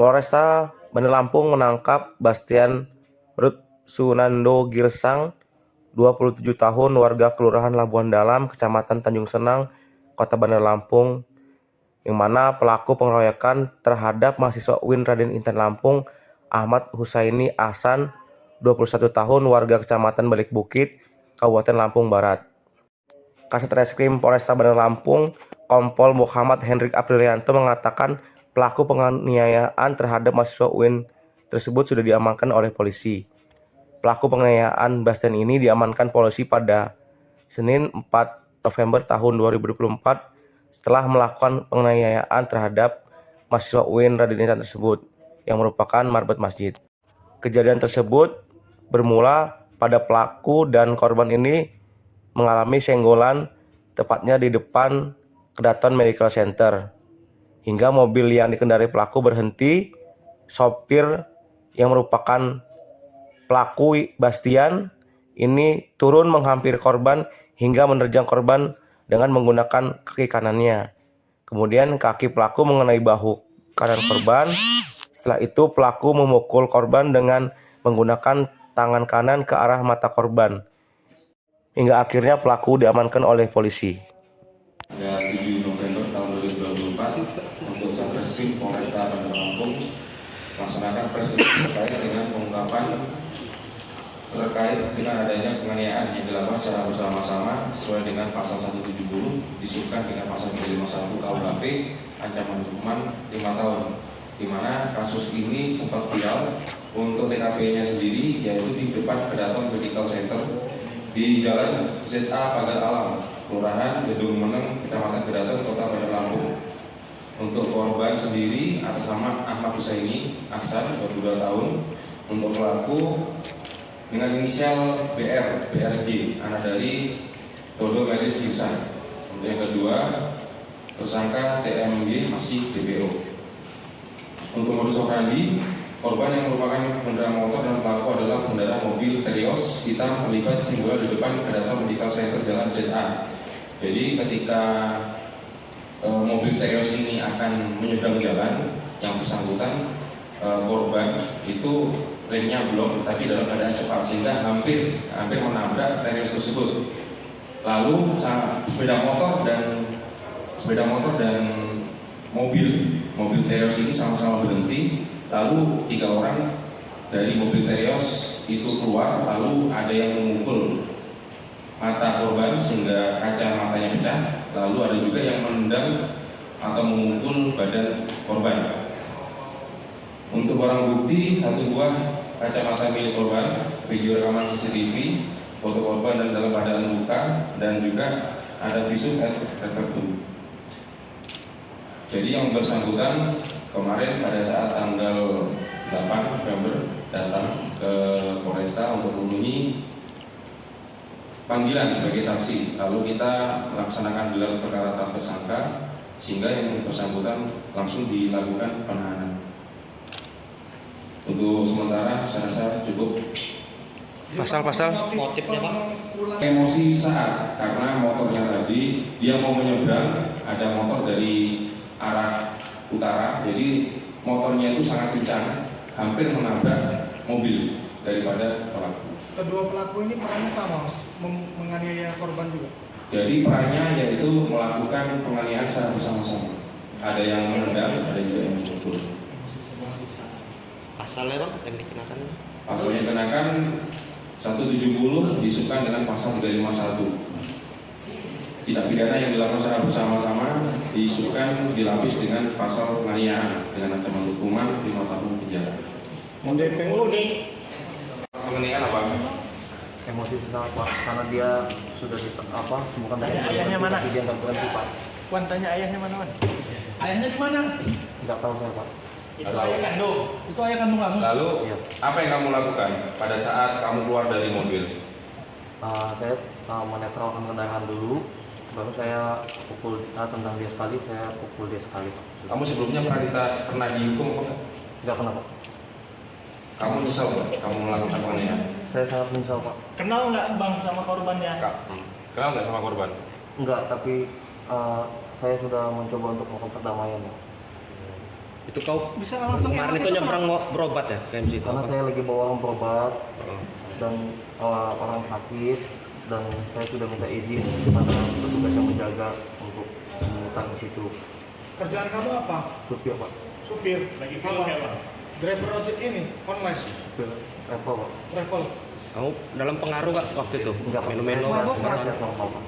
Polresta Bandar Lampung menangkap Bastian Rutsunando Girsang, 27 tahun, warga Kelurahan Labuan Dalam, Kecamatan Tanjung Senang, Kota Bandar Lampung, yang mana pelaku pengeroyokan terhadap mahasiswa UIN Raden Intan Lampung, Ahmad Husaini Ahsan, 21 tahun, warga Kecamatan Balik Bukit, Kabupaten Lampung Barat. Kasat Reskrim Polresta Bandar Lampung, Kompol Muhammad Hendrik Aprilianto mengatakan pelaku penganiayaan terhadap mahasiswa UIN tersebut sudah diamankan oleh polisi. Pelaku penganiayaan Bastian ini diamankan polisi pada Senin 4 November tahun 2024 setelah melakukan penganiayaan terhadap mahasiswa UIN Raden Intan tersebut yang merupakan marbot masjid. Kejadian tersebut bermula pada pelaku dan korban ini mengalami senggolan tepatnya di depan Kedaton Medical Center, hingga mobil yang dikendarai pelaku berhenti. Sopir yang merupakan pelaku Bastian ini turun menghampiri korban hingga menerjang korban dengan menggunakan kaki kanannya. Kemudian kaki pelaku mengenai bahu kanan korban. Setelah itu pelaku memukul korban dengan menggunakan tangan kanan ke arah mata korban. Hingga akhirnya pelaku diamankan oleh polisi. Pada 7 November tahun 2024 untuk Satreskrim Polresta Bandar Lampung melaksanakan press release terkait dengan pengungkapan terkait dengan adanya penganiayaan yang dilakukan secara bersama-sama sesuai dengan pasal 170 disubkan dengan pasal 351 KUHP ancaman hukuman 5 tahun, di mana kasus ini sempat viral. Untuk TKP-nya sendiri yaitu di depan Kedaton Medical Center di Jalan ZA Pagar Alam, Kelurahan Gedung Meneng, Kecamatan Kedaton, Kota Bandar Lampung. Untuk korban sendiri atas nama Ahmad Husaini Ahsan, 22 tahun. Untuk pelaku dengan inisial BRJ, anak dari Todo Melis Girsang. Untuk yang kedua, tersangka TMG masih DPO. Untuk modus operandi, korban yang merupakan pengendara motor dan pelaku adalah pengendara mobil Terios hitam terlibat singgul di depan Kedaton Medical Center Jalan ZA. Jadi ketika mobil Terios ini akan menyeberang jalan, yang bersangkutan korban itu remnya belum, tapi dalam keadaan cepat sehingga hampir menabrak Terios tersebut. Lalu sepeda motor dan mobil Terios ini sama-sama berhenti. Lalu 3 orang dari mobil Terios itu keluar, lalu ada yang memukul mata korban sehingga kaca matanya pecah. Lalu ada juga yang menendang atau memukul badan korban. Untuk barang bukti, 1 buah kacamata milik korban, video rekaman CCTV, foto korban dan dalam keadaan luka, dan juga ada visum et repertum. Jadi yang bersangkutan kemarin pada saat tanggal 8 November datang ke Polresta untuk memenuhi panggilan sebagai saksi. Lalu kita melaksanakan gelar perkara tersangka sehingga yang bersangkutan langsung dilakukan penahanan. Untuk sementara saya rasa cukup. Pasal-pasal motifnya Pak? Emosi sesaat karena motornya tadi dia mau menyeberang, ada motor dari arah utara, jadi motornya itu sangat kencang, hampir menabrak mobil daripada pelaku. Kedua pelaku ini perannya sama, Mas, menganiaya korban juga. Jadi perannya yaitu melakukan penganiayaan secara bersama-sama. Ada yang menendang, ada juga yang memukul. Pasalnya Pak yang dikenakan? Pasalnya dikenakan 170 disubkan dengan pasal 351. Tindak pidana yang dilakukan secara bersama-sama disubkan dilapis dengan pasal penganiayaan dengan ancaman hukuman 5 tahun penjara. DPO nih. Penganiayaan apa? emosi sesaat Pak, karena dia sudah sembuhkan Tanya ayahnya mana? dia nggak berhenti Pak. Wan, tanya ayahnya mana, Wan? Ayahnya di mana? Nggak tahu saya Pak. Itu ayah kandung. Itu ayah kandung kamu. Lalu Iya. apa yang kamu lakukan pada saat kamu keluar dari mobil? Saya menetralkan kendaraan dulu, baru saya tendang dia sekali, saya pukul dia sekali Pak. Kamu sebelumnya pernah dihukum apa? Nggak pernah Pak. Kamu nyesal nggak kamu melakukan penganiayaan? Saya sangat menyesal Pak. Kenal nggak Bang sama korbannya? Kenal nggak sama korban? Enggak, tapi saya sudah mencoba untuk melakukan perdamaian Pak. Itu kau Bisa langsung kemarin itu nyebrang berobat ya ke MC itu? Karena apa? saya lagi bawa orang berobat Oh. dan orang sakit, dan saya sudah minta izin kepada petugas yang menjaga untuk memutar di situ. Kerjaan kamu apa? Supir pak, Supir. Apa? Driver ojek ini online supir travel pak. travel. Kamu dalam pengaruh gak waktu itu? Enggak, Pak. Minum-minum, Saya makan. normal, Pak.